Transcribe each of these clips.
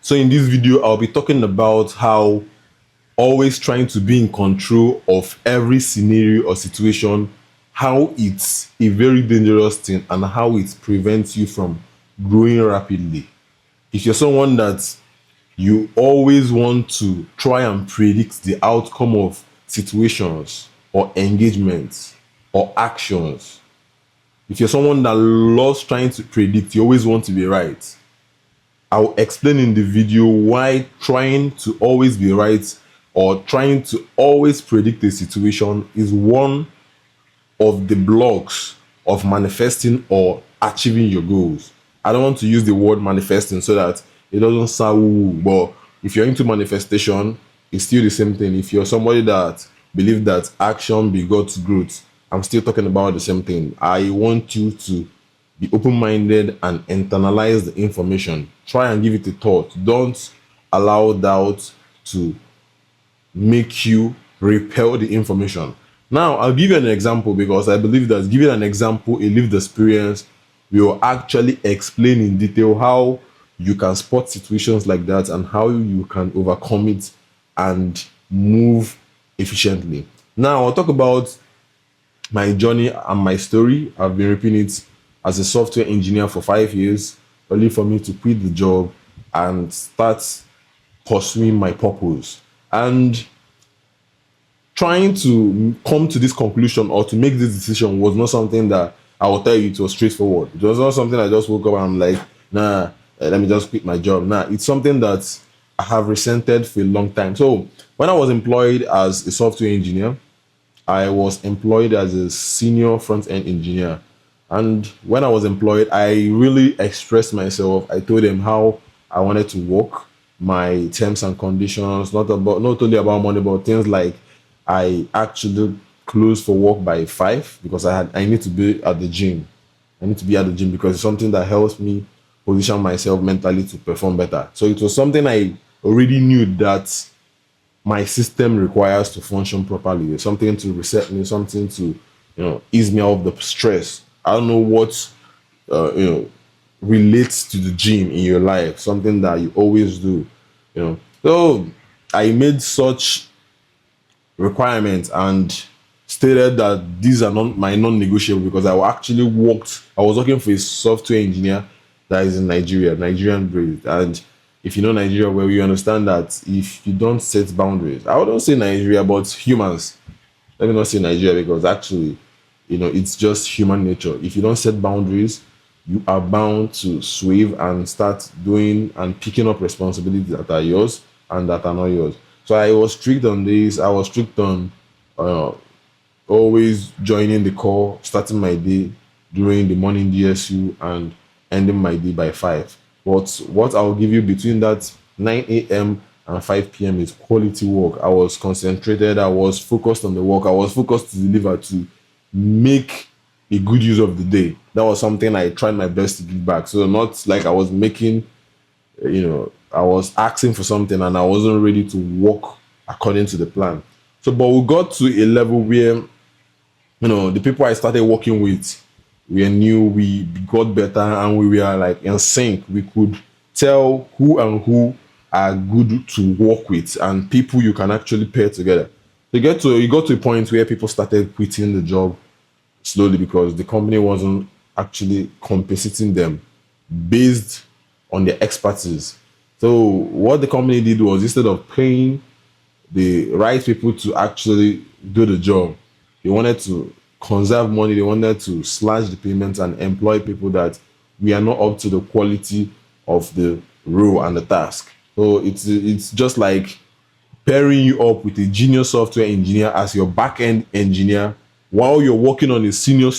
So in this video, I'll be talking about how always trying to be in control of every scenario or situation, how it's a very dangerous thing and how it prevents you from growing rapidly. If you're someone that you always want to try and predict the outcome of situations or engagements or actions, if you're someone that loves trying to predict, you always want to be right, I'll explain in the video why trying to always be right or trying to always predict a situation is one of the blocks of manifesting or achieving your goals. I don't want to use the word manifesting so that it doesn't sound woo, but if you're into manifestation, it's still the same thing. If you're somebody that believes that action begots growth, I'm still talking about the same thing. I want you to be open-minded and internalize the information. Try and give it a thought. Don't allow doubt to make you repel the information. Now, I'll give you an example because I believe that giving an example, a lived experience, will actually explain in detail how you can spot situations like that and how you can overcome it and move efficiently. Now, I'll talk about my journey and my story. I've been repeating it as a software engineer for 5 years, only for me to quit the job and start pursuing my purpose. And trying to come to this conclusion or to make this decision was not something that I will tell you it was straightforward. It was not something I just woke up and I'm like, nah, let me just quit my job. Nah, it's something that I have resented for a long time. So when I was employed as a software engineer, I was employed as a senior front-end engineer. And when I was employed, I really expressed myself. I told them how I wanted to work, my terms and conditions, not only about money, but things like I actually close for work by 5 because I need to be at the gym. I need to be at the gym because it's something that helps me position myself mentally to perform better. So it was something I already knew that my system requires to function properly. Something to reset me, something to ease me out of the stress. I don't know what relates to the gym in your life, something that you always do. So I made such requirements and stated that these are not my non-negotiable because I was working for a software engineer that is in Nigeria, Nigerian based. And if you know Nigeria well, you understand that if you don't set boundaries, I wouldn't say Nigeria, but humans. Let me not say Nigeria because actually, it's just human nature. If you don't set boundaries, you are bound to swerve and start doing and picking up responsibilities that are yours and that are not yours. So I was strict on this. I was strict on always joining the call, starting my day during the morning DSU and ending my day by 5. But what I'll give you between that 9 a.m. and 5 p.m. is quality work. I was concentrated. I was focused on the work. I was focused to deliver, to make a good use of the day. That was something I tried my best to give back. So not like I was making, I was asking for something and I wasn't ready to work according to the plan. So, but we got to a level where, the people I started working with, we knew we got better and we were like in sync. We could tell who and who are good to work with and people you can actually pair together. You got to a point where people started quitting the job slowly because the company wasn't actually compensating them based on their expertise. So what the company did was, instead of paying the right people to actually do the job, they wanted to conserve money. They wanted to slash the payments and employ people that we are not up to the quality of the role and the task. So it's just like pairing you up with a junior software engineer as your back-end engineer while you're working on a senior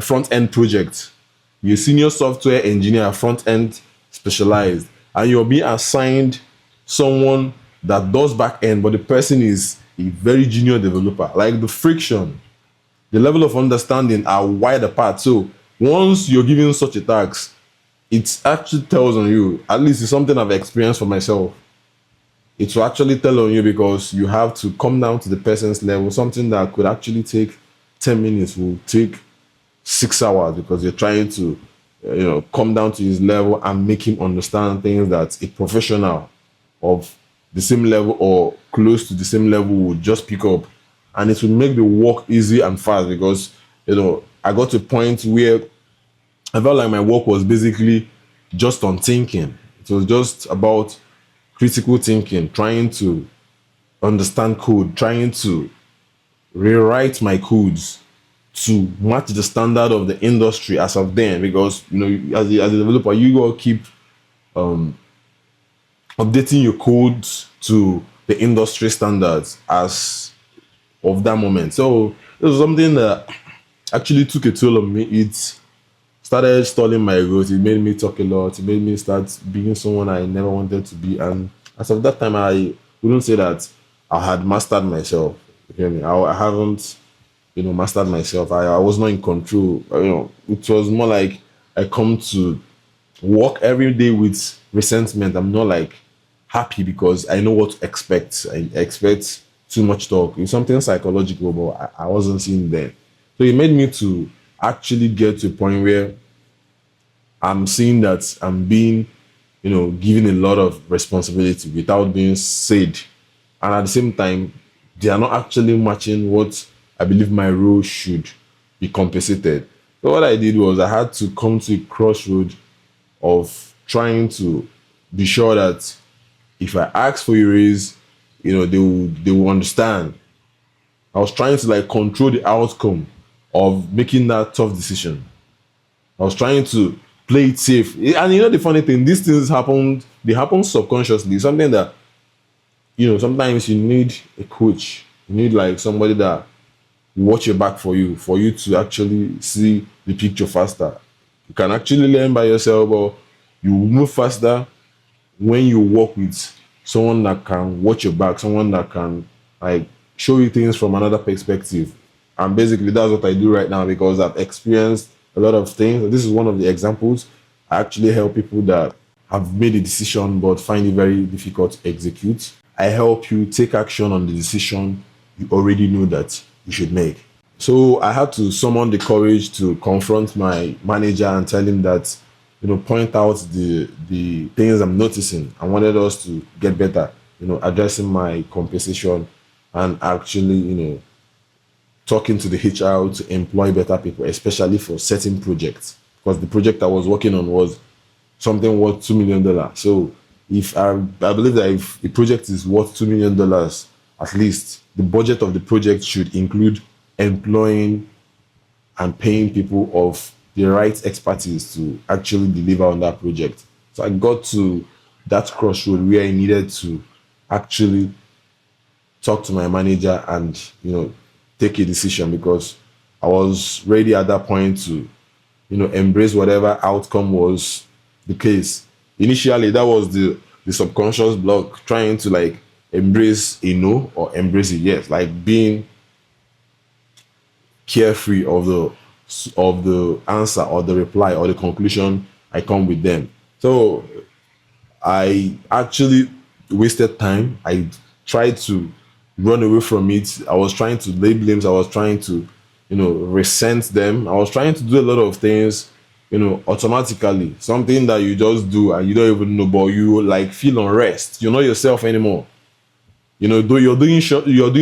front-end project. You're a senior software engineer, front-end specialized, and you're being assigned someone that does back-end, but the person is a very junior developer. Like the friction, the level of understanding are wide apart. So once you're given such a task, it actually tells on you. At least it's something I've experienced for myself. It will actually tell on you because you have to come down to the person's level. Something that could actually take 10 minutes will take 6 hours because you're trying to come down to his level and make him understand things that a professional of the same level or close to the same level would just pick up. And it would make the work easy and fast because, I got to a point where I felt like my work was basically just on thinking. It was just about critical thinking, trying to understand code, trying to rewrite my codes to match the standard of the industry as of then. Because as a developer, you gotta keep updating your codes to the industry standards as of that moment. So it was something that actually took a toll on me. It started stalling my growth. It made me talk a lot. It made me start being someone I never wanted to be. And as of that time, I wouldn't say that I had mastered myself. You hear me? I haven't, mastered myself. I was not in control. It was more like I come to work every day with resentment. I'm not like happy because I know what to expect. I expect too much talk. It's something psychological, but I wasn't seeing there. So it made me to actually get to a point where I'm seeing that I'm being, given a lot of responsibility without being said. And at the same time, they are not actually matching what I believe my role should be compensated. So what I did was I had to come to a crossroad of trying to be sure that if I ask for a raise, they will understand. I was trying to like control the outcome of making that tough decision. I was trying to play it safe. And the funny thing, these things happen, they happen subconsciously. Something that, sometimes you need a coach. You need like somebody that watch your back for you to actually see the picture faster. You can actually learn by yourself, or you move faster when you work with someone that can watch your back, someone that can like show you things from another perspective. And basically that's what I do right now because I've experienced a lot of things. This is one of the examples. I actually help people that have made a decision but find it very difficult to execute. I help you take action on the decision you already know that you should make. So I had to summon the courage to confront my manager and tell him that, point out the things I'm noticing. I wanted us to get better, addressing my compensation and actually, talking to the HR to employ better people, especially for certain projects. Because the project I was working on was something worth $2 million. So if I believe that if a project is worth $2 million, at least the budget of the project should include employing and paying people of the right expertise to actually deliver on that project. So I got to that crossroad where I needed to actually talk to my manager and take a decision because I was ready at that point to embrace whatever outcome was the case. Initially that was the subconscious block trying to like embrace a no or embrace a yes, like being carefree of the answer or the reply or the conclusion I come with them. So I actually wasted time. I tried to run away from it. I was trying to lay blames. I was trying to, resent them. I was trying to do a lot of things, automatically. Something that you just do and you don't even know, but you like feel unrest. You're not yourself anymore. Though you're doing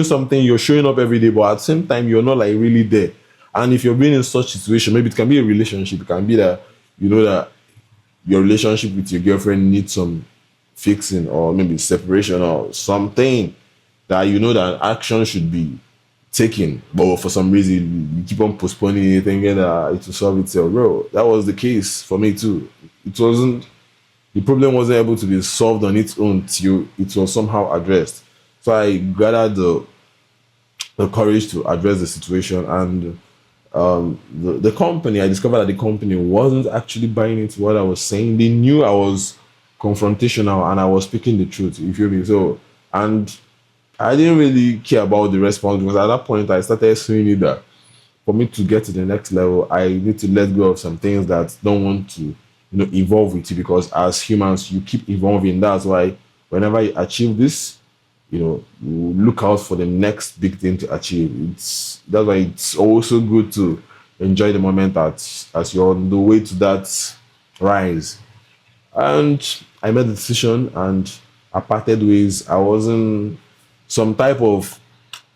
something, you're showing up every day, but at the same time, you're not like really there. And if you're being in such situation, maybe it can be a relationship. It can be that that your relationship with your girlfriend needs some fixing, or maybe separation or something that that action should be taken, but for some reason you keep on postponing it, thinking that it will solve itself. Bro, that was the case for me too. The problem wasn't able to be solved on its own till it was somehow addressed. So I gathered the courage to address the situation, and the company, I discovered that the company wasn't actually buying into what I was saying. They knew I was confrontational and I was speaking the truth. You feel me? So, and I didn't really care about the response because at that point I started seeing it that for me to get to the next level, I need to let go of some things that don't want to, evolve with you, because as humans, you keep evolving. That's why whenever you achieve this, you look out for the next big thing to achieve. That's why it's also good to enjoy the moment as you're on the way to that rise. And I made the decision and I parted ways. I was in some type of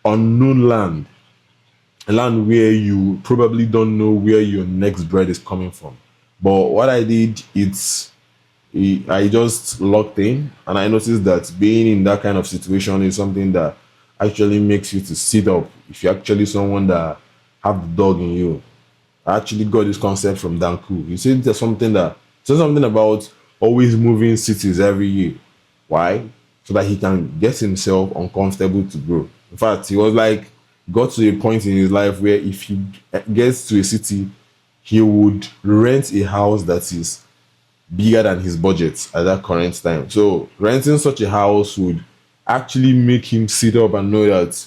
unknown land, a land where you probably don't know where your next bread is coming from. But what I did, I just locked in and I noticed that being in that kind of situation is something that actually makes you to sit up. If you're actually someone that have the dog in you, I actually got this concept from Danku. He said something about always moving cities every year. Why? So that he can get himself uncomfortable to grow. In fact, he was like got to a point in his life where if he gets to a city, he would rent a house that is bigger than his budget at that current time. So renting such a house would actually make him sit up and know that,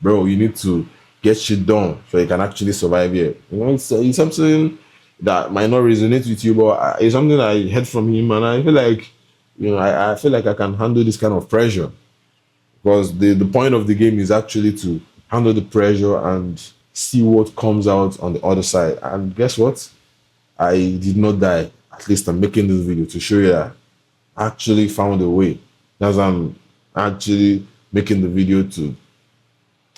bro, you need to get shit done so you can actually survive here. You know, it's something that might not resonate with you, but it's something I heard from him, and I feel like, I feel like I can handle this kind of pressure because the point of the game is actually to handle the pressure and see what comes out on the other side. And guess what? I did not die. At least I'm making this video to show you that I actually found a way. As I'm actually making the video to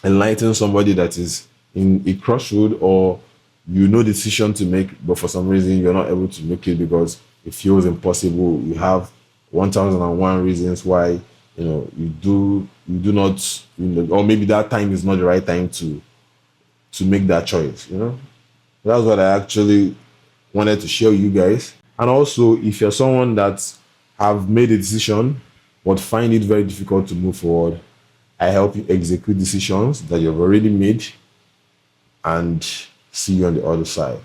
enlighten somebody that is in a crossroad or decision to make, but for some reason you're not able to make it because it feels impossible. You have 1001 reasons why you do not, or maybe that time is not the right time to make that choice. That's what I actually wanted to share with you guys. And also, if you're someone that have made a decision but find it very difficult to move forward, I help you execute decisions that you've already made and see you on the other side.